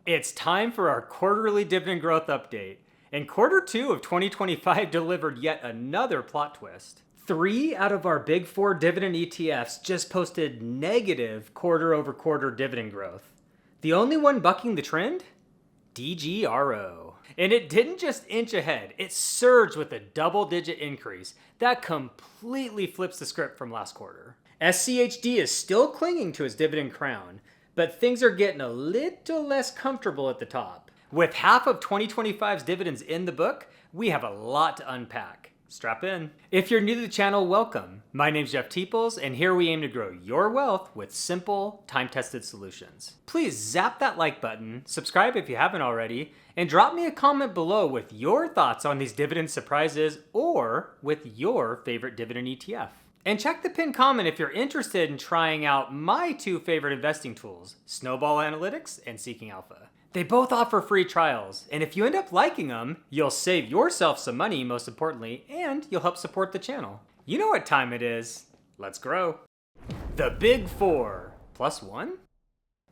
It's time for our quarterly dividend growth update. And quarter two of 2025 delivered yet another plot twist. 3 out of our big 4 dividend ETFs just posted negative quarter over quarter dividend growth. The only one bucking the trend? DGRO. And it didn't just inch ahead, it surged with a double-digit increase. That completely flips the script from last quarter. SCHD is still clinging to its dividend crown, but things are getting a little less comfortable at the top. With half of 2025's dividends in the book, we have a lot to unpack. Strap in. If you're new to the channel, welcome. My name's Jeff Teeples, and here we aim to grow your wealth with simple, time-tested solutions. Please zap that like button, subscribe if you haven't already, and drop me a comment below with your thoughts on these dividend surprises or with your favorite dividend ETF. And check the pinned comment if you're interested in trying out my 2 favorite investing tools, Snowball Analytics and Seeking Alpha. They both offer free trials, and if you end up liking them, you'll save yourself some money, most importantly, and you'll help support the channel. You know what time it is. Let's grow. The Big 4 plus 1?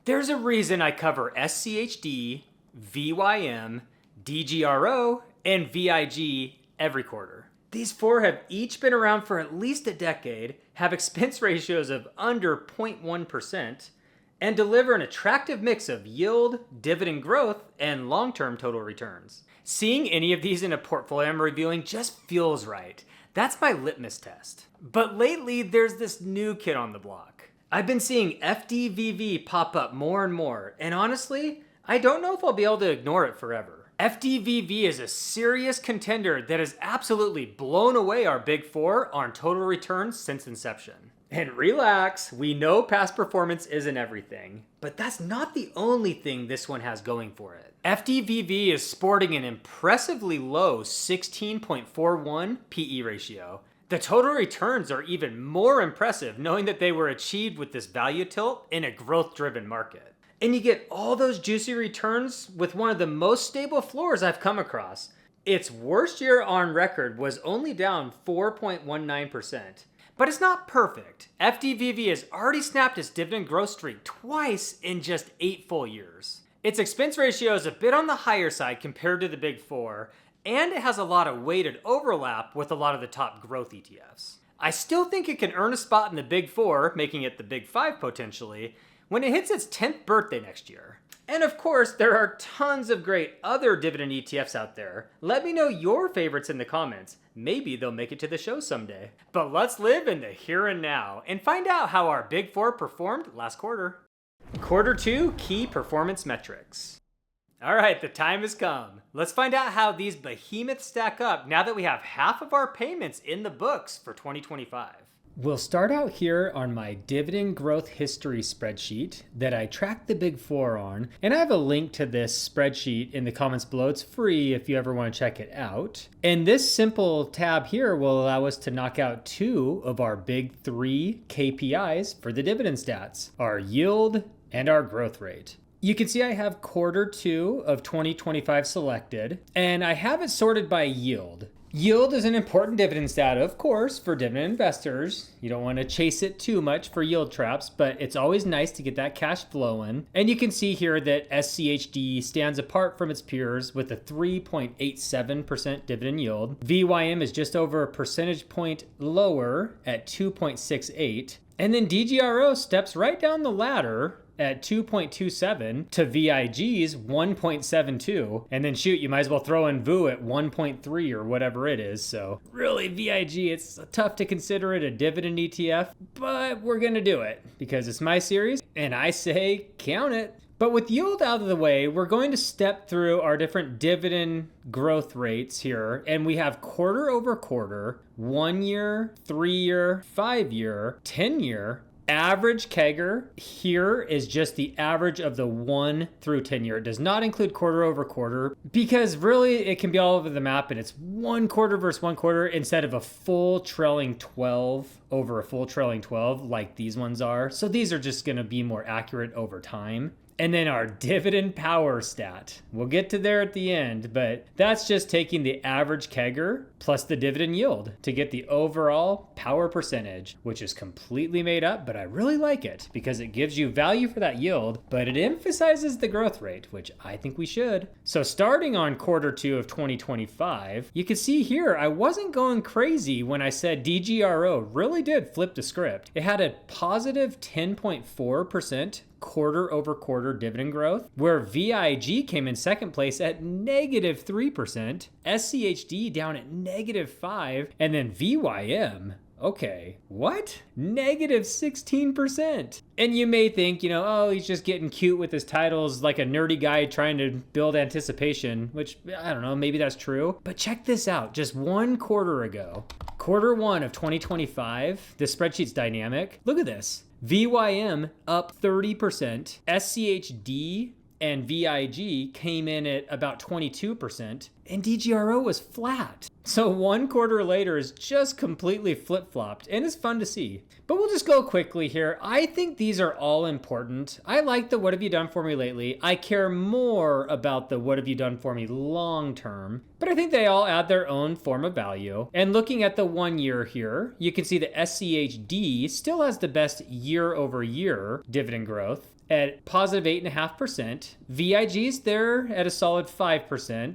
There's a reason I cover SCHD, VYM, DGRO, and VIG every quarter. These 4 have each been around for at least a decade, have expense ratios of under 0.1%, and deliver an attractive mix of yield, dividend growth, and long-term total returns. Seeing any of these in a portfolio I'm reviewing just feels right. That's my litmus test. But lately, there's this new kid on the block. I've been seeing FDVV pop up more and more, and honestly, I don't know if I'll be able to ignore it forever. FDVV is a serious contender that has absolutely blown away our Big 4 on total returns since inception. And relax, we know past performance isn't everything, but that's not the only thing this one has going for it. FDVV is sporting an impressively low 16.41 PE ratio. The total returns are even more impressive knowing that they were achieved with this value tilt in a growth-driven market. And you get all those juicy returns with one of the most stable floors I've come across. Its worst year on record was only down 4.19%. But it's not perfect. FDVV has already snapped its dividend growth streak twice in just 8 full years. Its expense ratio is a bit on the higher side compared to the Big 4, and it has a lot of weighted overlap with a lot of the top growth ETFs. I still think it can earn a spot in the Big 4, making it the Big 5 potentially, when it hits its 10th birthday next year. And of course, there are tons of great other dividend ETFs out there. Let me know your favorites in the comments. Maybe they'll make it to the show someday. But let's live in the here and now and find out how our Big 4 performed last quarter. Quarter 2 key performance metrics. All right, the time has come. Let's find out how these behemoths stack up now that we have half of our payments in the books for 2025. We'll start out here on my dividend growth history spreadsheet that I tracked the Big 4 on, and I have a link to this spreadsheet in the comments below. It's free if you ever want to check it out. And this simple tab here will allow us to knock out 2 of our big 3 KPIs for the dividend stats, our yield and our growth rate. You can see I have quarter 2 of 2025 selected, and I have it sorted by yield. Yield is an important dividend stat, of course, for dividend investors. You don't want to chase it too much for yield traps, but it's always nice to get that cash flowing. And you can see here that SCHD stands apart from its peers with a 3.87% dividend yield. VYM is just over a percentage point lower at 2.68. And then DGRO steps right down the ladder at 2.27 to VIG's 1.72. And then shoot, you might as well throw in VU at 1.3 or whatever it is. So really VIG, it's tough to consider it a dividend ETF, but we're gonna do it because it's my series and I say count it. But with yield out of the way, we're going to step through our different dividend growth rates here. And we have quarter over quarter, 1 year, 3 year, 5 year, 10 year, average CAGR here is just the average of the 1 through 10 year. It does not include quarter over quarter because really it can be all over the map and it's 1 quarter versus 1 quarter instead of a full trailing 12 over a full trailing 12 like these ones are. So these are just going to be more accurate over time. And then our dividend power stat. We'll get to there at the end, but that's just taking the average kegger plus the dividend yield to get the overall power percentage, which is completely made up, but I really like it because it gives you value for that yield, but it emphasizes the growth rate, which I think we should. So starting on Q2 of 2025, you can see here, I wasn't going crazy when I said DGRO really did flip the script. It had a positive 10.4% quarter over quarter dividend growth, where VIG came in second place at negative 3%, SCHD down at negative 5%, and then VYM, okay, what? Negative 16%. And you may think, oh, he's just getting cute with his titles like a nerdy guy trying to build anticipation, which I don't know, maybe that's true. But check this out, just 1 quarter ago, Q1 of 2025, the spreadsheet's dynamic. Look at this. VYM up 30%, SCHD and VIG came in at about 22%, and DGRO was flat. So 1 quarter later is just completely flip-flopped, and it's fun to see. But we'll just go quickly here. I think these are all important. I like the what have you done for me lately. I care more about the what have you done for me long term, but I think they all add their own form of value. And looking at the 1 year here, you can see the SCHD still has the best year over year dividend growth at positive 8.5%. VIG's there at a solid 5%.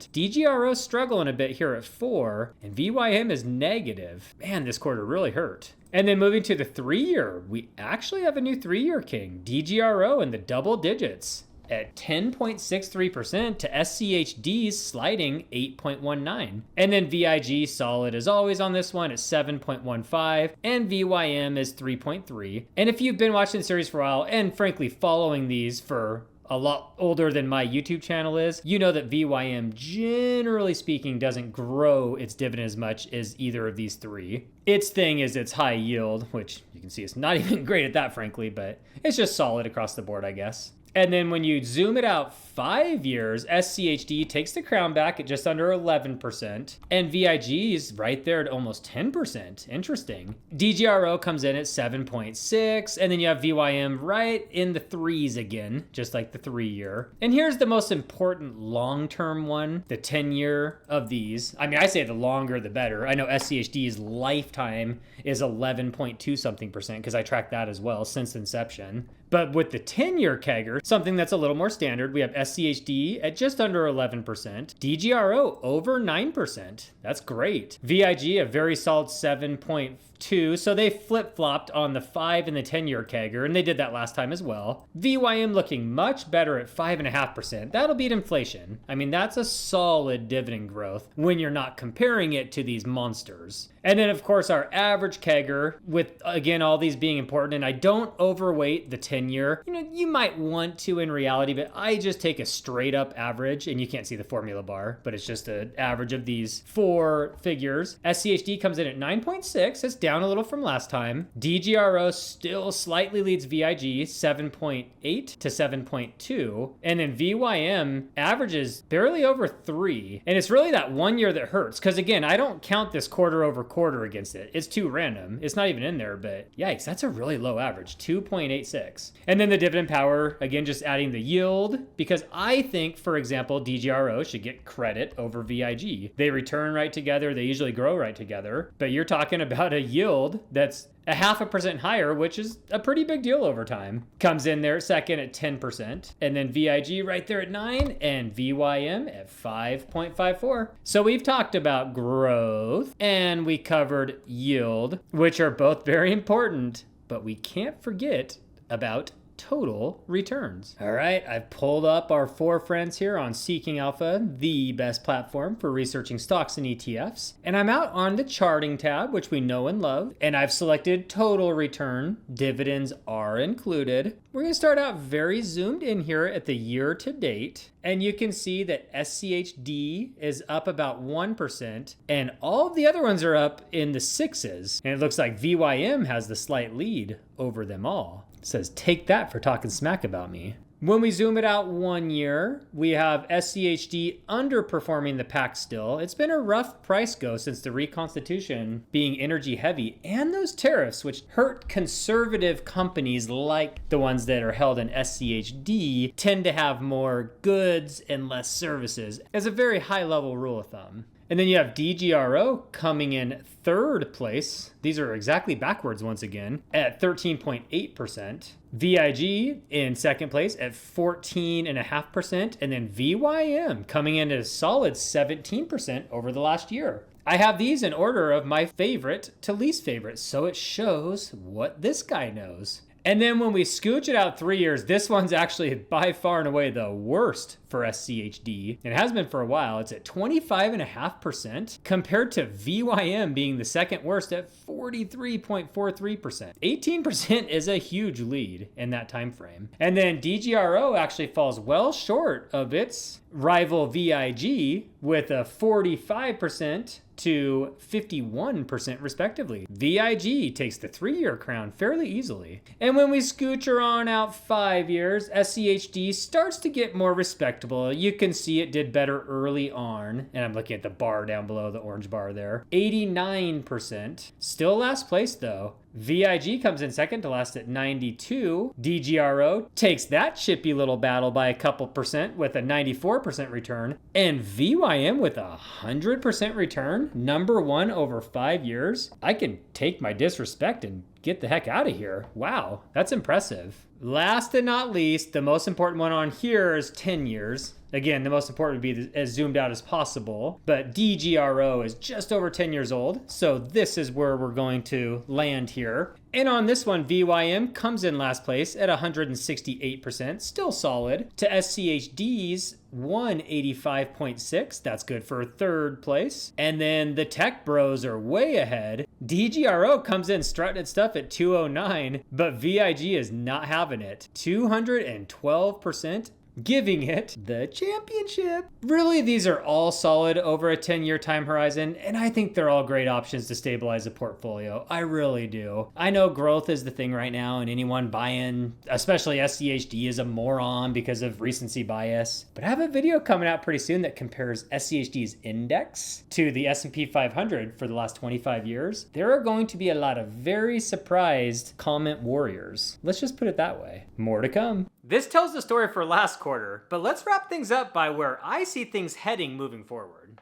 DGRO's struggling a bit here at 4%, and VYM is negative. Man, this quarter really hurt. And then moving to the 3-year, we actually have a new 3-year king, DGRO in the double digits at 10.63% to SCHD's sliding 8.19. And then VIG solid as always on this one at 7.15, and VYM is 3.3. And if you've been watching the series for a while, and frankly following these for a lot older than my YouTube channel is, you know that VYM, generally speaking, doesn't grow its dividend as much as either of these three. Its thing is its high yield, which you can see it's not even great at that, frankly, but it's just solid across the board, I guess. And then when you zoom it out 5 years, SCHD takes the crown back at just under 11%, and VIG is right there at almost 10%. Interesting. DGRO comes in at 7.6, and then you have VYM right in the 3s again, just like the 3-year. And here's the most important long-term one, the 10-year of these. I mean, I say the longer the better. I know SCHD's lifetime is 11.2 something percent because I track that as well since inception. But with the 10-year CAGR, something that's a little more standard, we have SCHD at just under 11%, DGRO over 9%. That's great. VIG a very solid 7.2, so they flip-flopped on the 5 and the 10-year CAGR, and they did that last time as well. VYM looking much better at 5.5%. That'll beat inflation. I mean, that's a solid dividend growth when you're not comparing it to these monsters. And then, of course, our average CAGR, with, again, all these being important, and I don't overweight the 10-year. You might want to in reality, but I just take a straight-up average, and you can't see the formula bar, but it's just an average of these 4 figures. SCHD comes in at 9.6. It's down a little from last time. DGRO still slightly leads VIG, 7.8 to 7.2. And then VYM averages barely over 3. And it's really that 1 year that hurts, because, again, I don't count this quarter over quarter against it. It's too random. It's not even in there, but yikes, that's a really low average, 2.86. And then the dividend power, again, just adding the yield, because I think, for example, DGRO should get credit over VIG. They return right together. They usually grow right together, but you're talking about a yield that's a 0.5% higher, which is a pretty big deal over time. Comes in there second at 10%, and then VIG right there at 9, and VYM at 5.54. So we've talked about growth, and we covered yield, which are both very important, but we can't forget about total returns. All right, I've pulled up our 4 friends here on Seeking Alpha, the best platform for researching stocks and ETFs. And I'm out on the charting tab, which we know and love, and I've selected total return. Dividends are included. We're gonna start out very zoomed in here at the year to date. And you can see that SCHD is up about 1%, and all of the other ones are up in the 6s. And it looks like VYM has the slight lead over them all. It says, take that for talking smack about me. When we zoom it out 1 year, we have SCHD underperforming the pack still. It's been a rough price go since the reconstitution being energy heavy and those tariffs, which hurt conservative companies like the ones that are held in SCHD, tend to have more goods and less services as a very high level rule of thumb. And then you have DGRO coming in third place. These are exactly backwards once again at 13.8%. VIG in second place at 14.5%. And then VYM coming in at a solid 17% over the last year. I have these in order of my favorite to least favorite, so it shows what this guy knows. And then when we scooch it out 3 years, this one's actually by far and away the worst for SCHD. It has been for a while. It's at 25.5% compared to VYM being the second worst at 43.43%. 18% is a huge lead in that time frame. And then DGRO actually falls well short of its rival VIG with a 45% to 51% respectively. VIG takes the 3-year crown fairly easily. And when we scooch her on out 5 years, SCHD starts to get more respectable. You can see it did better early on. And I'm looking at the bar down below, the orange bar there. 89%. Still last place though. VIG comes in second to last at 92. DGRO takes that chippy little battle by a couple percent with a 94% return. And VYM with a 100% return, number one over 5 years. I can take my disrespect and get the heck out of here. Wow, that's impressive. Last and not least, the most important one on here is 10 years. Again, the most important would be as zoomed out as possible, but DGRO is just over 10 years old, so this is where we're going to land here. And on this one, VYM comes in last place at 168%, still solid, to SCHD's 185.6, that's good for third place. And then the tech bros are way ahead. DGRO comes in strutting its stuff at 209, but VIG is not having it. 212%. Giving it the championship. Really, these are all solid over a 10-year time horizon, and I think they're all great options to stabilize a portfolio. I really do. I know growth is the thing right now, and anyone buying, especially SCHD, is a moron because of recency bias. But I have a video coming out pretty soon that compares SCHD's index to the S&P 500 for the last 25 years. There are going to be a lot of very surprised comment warriors. Let's just put it that way. More to come. This tells the story for last quarter, but let's wrap things up by where I see things heading moving forward.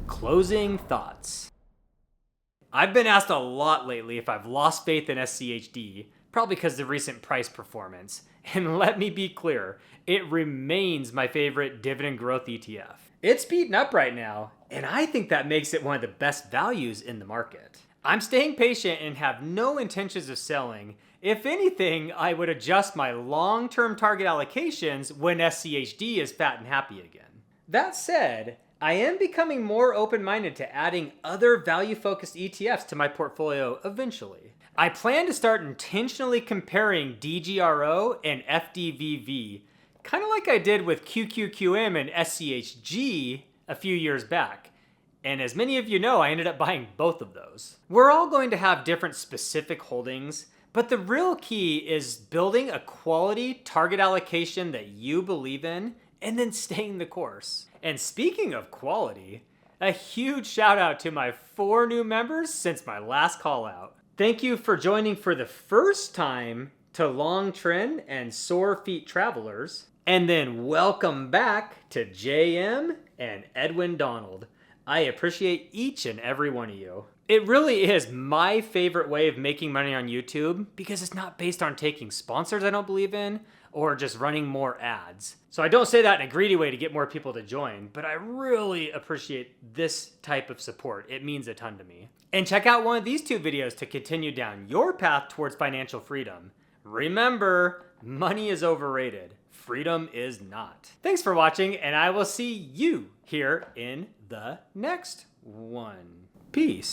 Closing thoughts. I've been asked a lot lately if I've lost faith in SCHD, probably because of the recent price performance. And let me be clear, it remains my favorite dividend growth ETF. It's beaten up right now, and I think that makes it one of the best values in the market. I'm staying patient and have no intentions of selling. If anything, I would adjust my long-term target allocations when SCHD is fat and happy again. That said, I am becoming more open-minded to adding other value-focused ETFs to my portfolio eventually. I plan to start intentionally comparing DGRO and FDVV, kind of like I did with QQQM and SCHG a few years back. And as many of you know, I ended up buying both of those. We're all going to have different specific holdings, but the real key is building a quality target allocation that you believe in and then staying the course. And speaking of quality, a huge shout out to my 4 new members since my last call out. Thank you for joining for the first time to Long Trend and Sore Feet Travelers. And then welcome back to JM and Edwin Donald. I appreciate each and every one of you. It really is my favorite way of making money on YouTube because it's not based on taking sponsors I don't believe in or just running more ads. So I don't say that in a greedy way to get more people to join, but I really appreciate this type of support. It means a ton to me. And check out one of these 2 videos to continue down your path towards financial freedom. Remember, money is overrated. Freedom is not. Thanks for watching, and I will see you here in the next one. Peace.